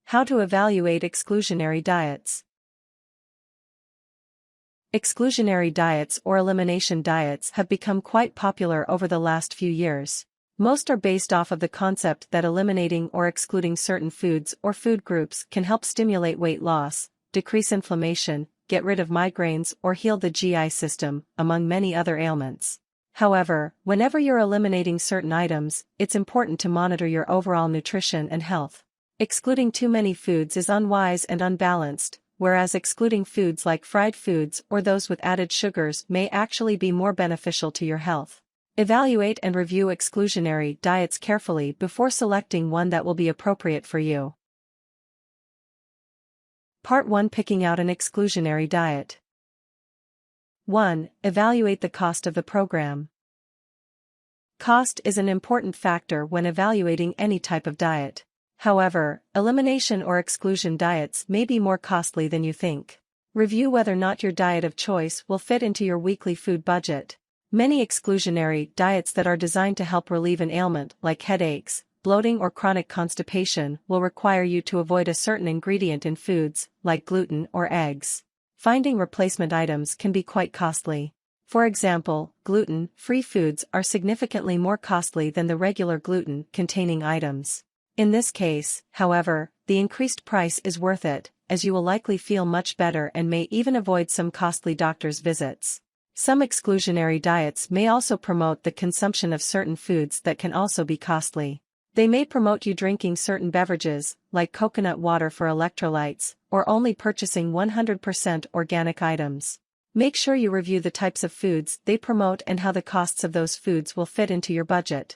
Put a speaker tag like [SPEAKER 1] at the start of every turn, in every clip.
[SPEAKER 1] How to evaluate exclusionary diets. Exclusionary diets or elimination diets have become quite popular over the last few years. Most are based off of the concept that eliminating or excluding certain foods or food groups can help stimulate weight loss, decrease inflammation, get rid of migraines or heal the GI system, among many other ailments. However, whenever you're eliminating certain items, it's important to monitor your overall nutrition and health. Excluding too many foods is unwise and unbalanced, whereas excluding foods like fried foods or those with added sugars may actually be more beneficial to your health. Evaluate and review exclusionary diets carefully before selecting one that will be appropriate for you. Part 1: Picking out an exclusionary diet. 1. Evaluate the cost of the program. Cost is an important factor when evaluating any type of diet. However, elimination or exclusion diets may be more costly than you think. Review whether or not your diet of choice will fit into your weekly food budget. Many exclusionary diets that are designed to help relieve an ailment like headaches, bloating or chronic constipation will require you to avoid a certain ingredient in foods, like gluten or eggs. Finding replacement items can be quite costly. For example, gluten-free foods are significantly more costly than the regular gluten-containing items. In this case, however, the increased price is worth it, as you will likely feel much better and may even avoid some costly doctor's visits. Some exclusionary diets may also promote the consumption of certain foods that can also be costly. They may promote you drinking certain beverages, like coconut water for electrolytes, or only purchasing 100% organic items. Make sure you review the types of foods they promote and how the costs of those foods will fit into your budget.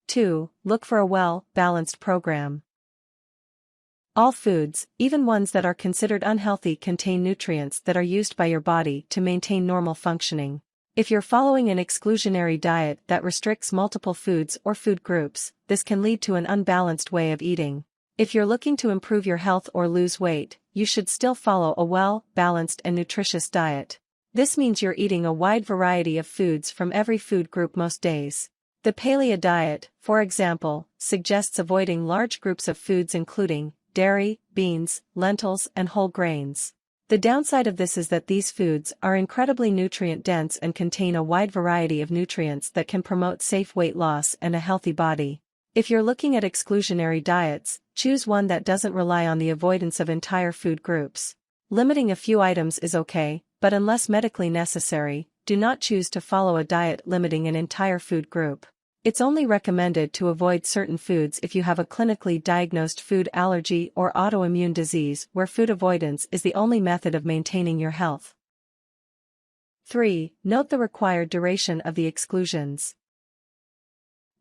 [SPEAKER 1] 2. Look for a well-balanced program. All foods, even ones that are considered unhealthy, contain nutrients that are used by your body to maintain normal functioning. If you're following an exclusionary diet that restricts multiple foods or food groups, this can lead to an unbalanced way of eating. If you're looking to improve your health or lose weight, you should still follow a well-balanced and nutritious diet. This means you're eating a wide variety of foods from every food group most days. The paleo diet, for example, suggests avoiding large groups of foods including dairy, beans, lentils, and whole grains. The downside of this is that these foods are incredibly nutrient-dense and contain a wide variety of nutrients that can promote safe weight loss and a healthy body. If you're looking at exclusionary diets, choose one that doesn't rely on the avoidance of entire food groups. Limiting a few items is okay, but unless medically necessary, do not choose to follow a diet limiting an entire food group. It's only recommended to avoid certain foods if you have a clinically diagnosed food allergy or autoimmune disease where food avoidance is the only method of maintaining your health. 3. Note the required duration of the exclusions.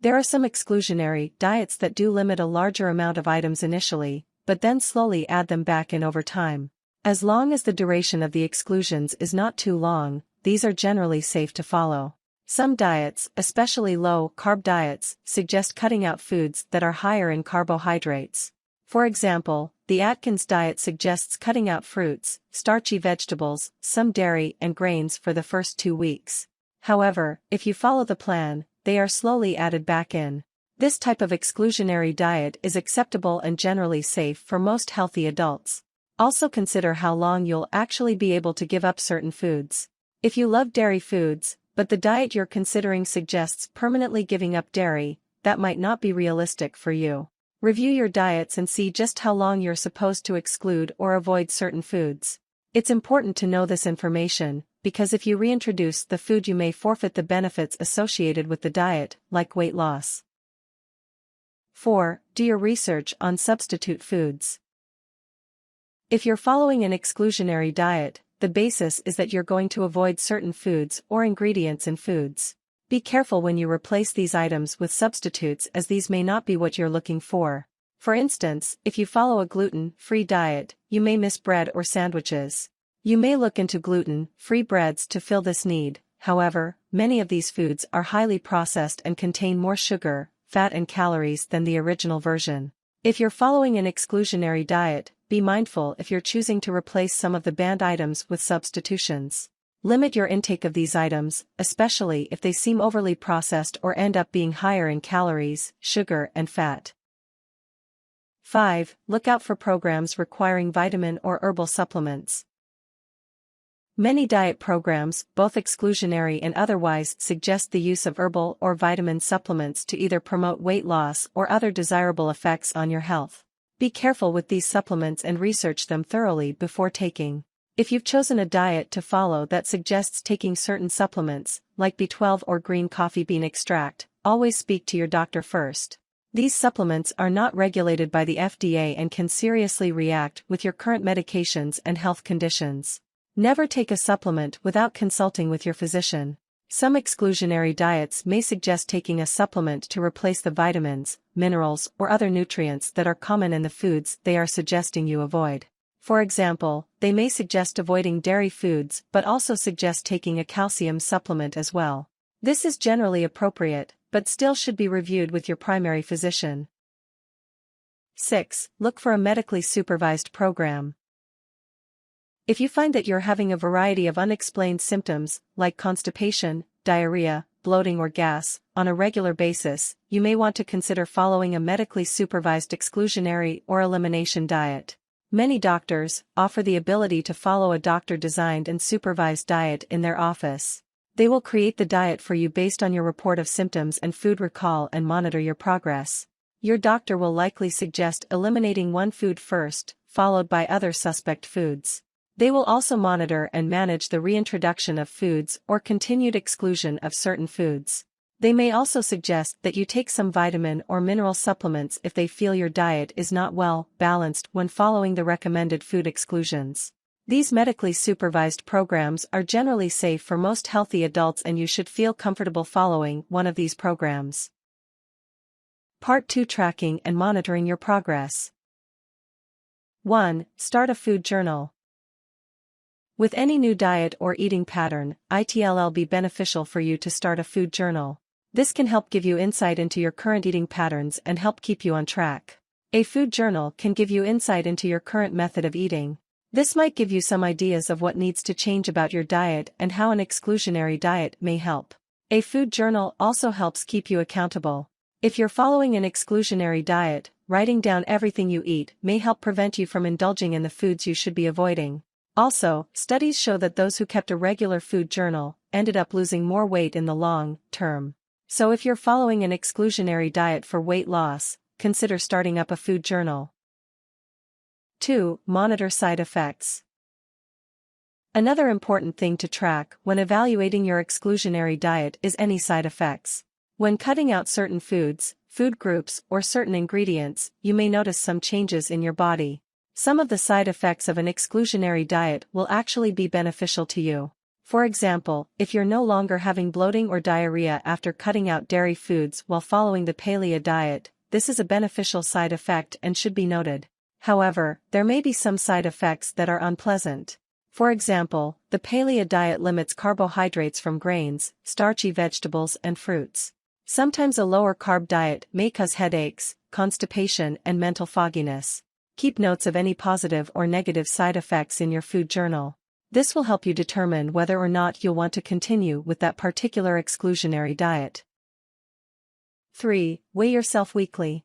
[SPEAKER 1] There are some exclusionary diets that do limit a larger amount of items initially, but then slowly add them back in over time. As long as the duration of the exclusions is not too long, these are generally safe to follow. Some diets, especially low-carb diets, suggest cutting out foods that are higher in carbohydrates. For example, the Atkins diet suggests cutting out fruits, starchy vegetables, some dairy and grains for the first 2 weeks. However, if you follow the plan, they are slowly added back in. This type of exclusionary diet is acceptable and generally safe for most healthy adults. Also consider how long you'll actually be able to give up certain foods. If you love dairy foods, but the diet you're considering suggests permanently giving up dairy, that might not be realistic for you. Review your diets and see just how long you're supposed to exclude or avoid certain foods. It's important to know this information, because if you reintroduce the food you may forfeit the benefits associated with the diet, like weight loss. 4. Do your research on substitute foods. If you're following an exclusionary diet, the basis is that you're going to avoid certain foods or ingredients in foods. Be careful when you replace these items with substitutes, as these may not be what you're looking for. For instance, if you follow a gluten-free diet, you may miss bread or sandwiches. You may look into gluten-free breads to fill this need. However, many of these foods are highly processed and contain more sugar, fat and calories than the original version. If you're following an exclusionary diet, be mindful if you're choosing to replace some of the banned items with substitutions. Limit your intake of these items, especially if they seem overly processed or end up being higher in calories, sugar and fat. 5. Look out for programs requiring vitamin or herbal supplements. Many diet programs, both exclusionary and otherwise, suggest the use of herbal or vitamin supplements to either promote weight loss or other desirable effects on your health. Be careful with these supplements and research them thoroughly before taking. If you've chosen a diet to follow that suggests taking certain supplements, like B12 or green coffee bean extract, always speak to your doctor first. These supplements are not regulated by the FDA and can seriously react with your current medications and health conditions. Never take a supplement without consulting with your physician. Some exclusionary diets may suggest taking a supplement to replace the vitamins, minerals, or other nutrients that are common in the foods they are suggesting you avoid. For example, they may suggest avoiding dairy foods but also suggest taking a calcium supplement as well. This is generally appropriate, but still should be reviewed with your primary physician. 6. Look for a medically supervised program. If you find that you're having a variety of unexplained symptoms, like constipation, diarrhea, bloating or gas, on a regular basis, you may want to consider following a medically supervised exclusionary or elimination diet. Many doctors offer the ability to follow a doctor-designed and supervised diet in their office. They will create the diet for you based on your report of symptoms and food recall and monitor your progress. Your doctor will likely suggest eliminating one food first, followed by other suspect foods. They will also monitor and manage the reintroduction of foods or continued exclusion of certain foods. They may also suggest that you take some vitamin or mineral supplements if they feel your diet is not well balanced when following the recommended food exclusions. These medically supervised programs are generally safe for most healthy adults and you should feel comfortable following one of these programs. Part 2. Tracking and monitoring your progress. 1. Start a food journal. With any new diet or eating pattern, it'll be beneficial for you to start a food journal. This can help give you insight into your current eating patterns and help keep you on track. A food journal can give you insight into your current method of eating. This might give you some ideas of what needs to change about your diet and how an exclusionary diet may help. A food journal also helps keep you accountable. If you're following an exclusionary diet, writing down everything you eat may help prevent you from indulging in the foods you should be avoiding. Also, studies show that those who kept a regular food journal ended up losing more weight in the long term. So if you're following an exclusionary diet for weight loss, consider starting up a food journal. 2. Monitor side effects. Another important thing to track when evaluating your exclusionary diet is any side effects. When cutting out certain foods, food groups, or certain ingredients, you may notice some changes in your body. Some of the side effects of an exclusionary diet will actually be beneficial to you. For example, if you're no longer having bloating or diarrhea after cutting out dairy foods while following the paleo diet, this is a beneficial side effect and should be noted. However, there may be some side effects that are unpleasant. For example, the paleo diet limits carbohydrates from grains, starchy vegetables and fruits. Sometimes a lower carb diet may cause headaches, constipation and mental fogginess. Keep notes of any positive or negative side effects in your food journal. This will help you determine whether or not you'll want to continue with that particular exclusionary diet. 3. Weigh yourself weekly.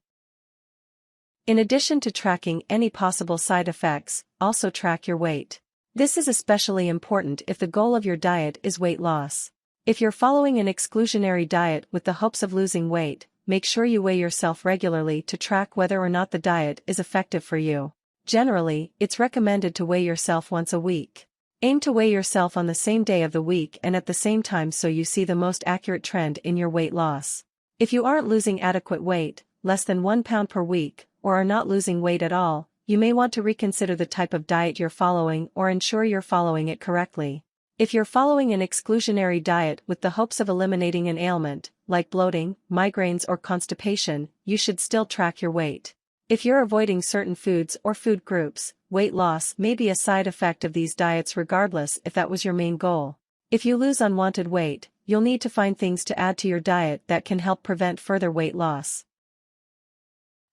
[SPEAKER 1] In addition to tracking any possible side effects, also track your weight. This is especially important if the goal of your diet is weight loss. If you're following an exclusionary diet with the hopes of losing weight, make sure you weigh yourself regularly to track whether or not the diet is effective for you. Generally, it's recommended to weigh yourself once a week. Aim to weigh yourself on the same day of the week and at the same time so you see the most accurate trend in your weight loss. If you aren't losing adequate weight, less than 1 pound per week, or are not losing weight at all, you may want to reconsider the type of diet you're following or ensure you're following it correctly. If you're following an exclusionary diet with the hopes of eliminating an ailment, like bloating, migraines or constipation, you should still track your weight. If you're avoiding certain foods or food groups, weight loss may be a side effect of these diets regardless if that was your main goal. If you lose unwanted weight, you'll need to find things to add to your diet that can help prevent further weight loss.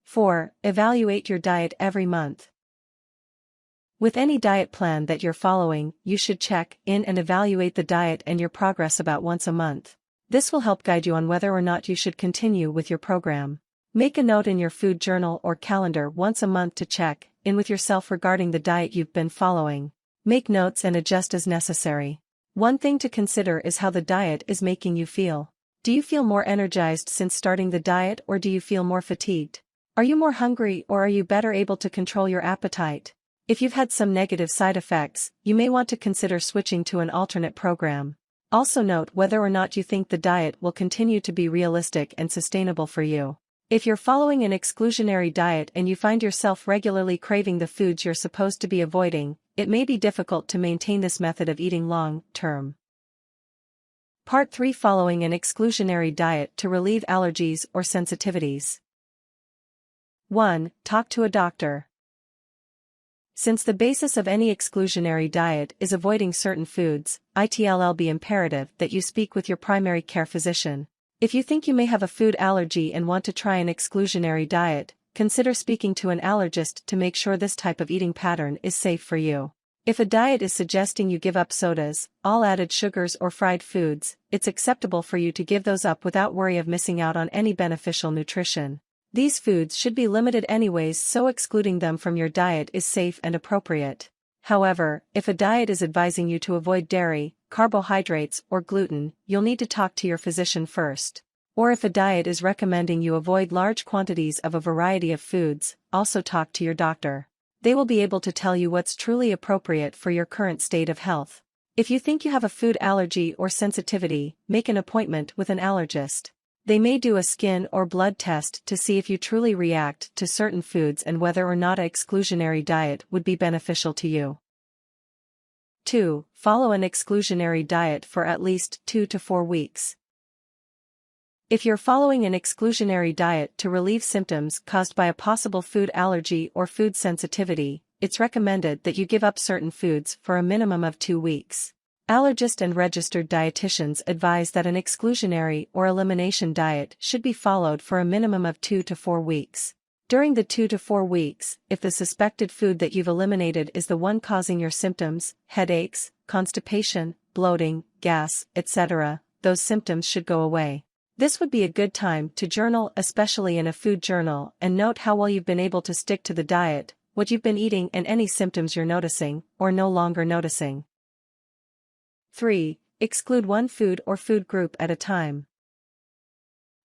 [SPEAKER 1] 4. Evaluate your diet every month. With any diet plan that you're following, you should check in and evaluate the diet and your progress about once a month. This will help guide you on whether or not you should continue with your program. Make a note in your food journal or calendar once a month to check in with yourself regarding the diet you've been following. Make notes and adjust as necessary. One thing to consider is how the diet is making you feel. Do you feel more energized since starting the diet, or do you feel more fatigued? Are you more hungry, or are you better able to control your appetite? If you've had some negative side effects, you may want to consider switching to an alternate program. Also note whether or not you think the diet will continue to be realistic and sustainable for you. If you're following an exclusionary diet and you find yourself regularly craving the foods you're supposed to be avoiding, it may be difficult to maintain this method of eating long-term. Part 3: Following an exclusionary diet to relieve allergies or sensitivities. 1. Talk to a doctor. Since the basis of any exclusionary diet is avoiding certain foods, it'll be imperative that you speak with your primary care physician. If you think you may have a food allergy and want to try an exclusionary diet, consider speaking to an allergist to make sure this type of eating pattern is safe for you. If a diet is suggesting you give up sodas, all added sugars or fried foods, it's acceptable for you to give those up without worry of missing out on any beneficial nutrition. These foods should be limited anyways, so excluding them from your diet is safe and appropriate. However, if a diet is advising you to avoid dairy, carbohydrates, or gluten, you'll need to talk to your physician first. Or if a diet is recommending you avoid large quantities of a variety of foods, also talk to your doctor. They will be able to tell you what's truly appropriate for your current state of health. If you think you have a food allergy or sensitivity, make an appointment with an allergist. They may do a skin or blood test to see if you truly react to certain foods and whether or not an exclusionary diet would be beneficial to you. 2. Follow an exclusionary diet for at least 2 to 4 weeks. If you're following an exclusionary diet to relieve symptoms caused by a possible food allergy or food sensitivity, it's recommended that you give up certain foods for a minimum of 2 weeks. Allergists and registered dietitians advise that an exclusionary or elimination diet should be followed for a minimum of 2 to 4 weeks. During the 2 to 4 weeks, if the suspected food that you've eliminated is the one causing your symptoms, headaches, constipation, bloating, gas, etc., those symptoms should go away. This would be a good time to journal, especially in a food journal, and note how well you've been able to stick to the diet, what you've been eating, and any symptoms you're noticing, or no longer noticing. 3. Exclude one food or food group at a time.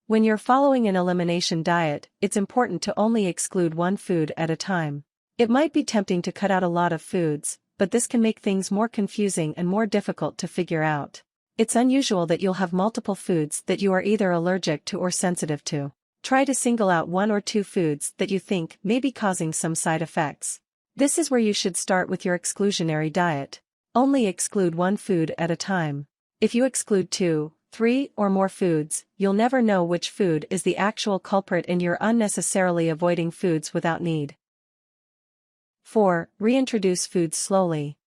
[SPEAKER 1] When you're following an elimination diet, it's important to only exclude one food at a time. It might be tempting to cut out a lot of foods, but this can make things more confusing and more difficult to figure out. It's unusual that you'll have multiple foods that you are either allergic to or sensitive to. Try to single out 1 or 2 foods that you think may be causing some side effects. This is where you should start with your exclusionary diet. Only exclude one food at a time. If you exclude 2, 3, or more foods, you'll never know which food is the actual culprit and you're unnecessarily avoiding foods without need. 4. Reintroduce foods slowly.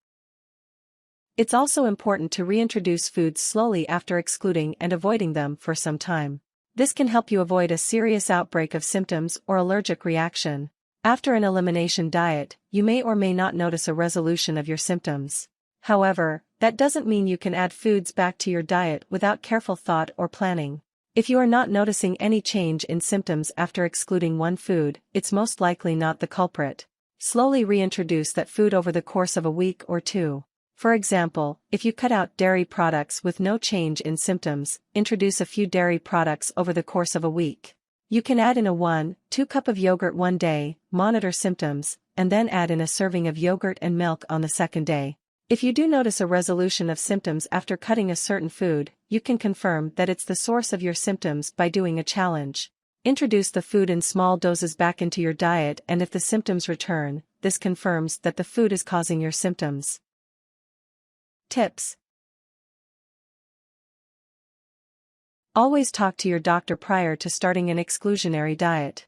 [SPEAKER 1] It's also important to reintroduce foods slowly after excluding and avoiding them for some time. This can help you avoid a serious outbreak of symptoms or allergic reaction. After an elimination diet, you may or may not notice a resolution of your symptoms. However, that doesn't mean you can add foods back to your diet without careful thought or planning. If you are not noticing any change in symptoms after excluding one food, it's most likely not the culprit. Slowly reintroduce that food over the course of a week or 2. For example, if you cut out dairy products with no change in symptoms, introduce a few dairy products over the course of a week. You can add in a 1-2 cup of yogurt one day, monitor symptoms, and then add in a serving of yogurt and milk on the second day. If you do notice a resolution of symptoms after cutting a certain food, you can confirm that it's the source of your symptoms by doing a challenge. Introduce the food in small doses back into your diet, and if the symptoms return, this confirms that the food is causing your symptoms. Tips. Always talk to your doctor prior to starting an exclusionary diet.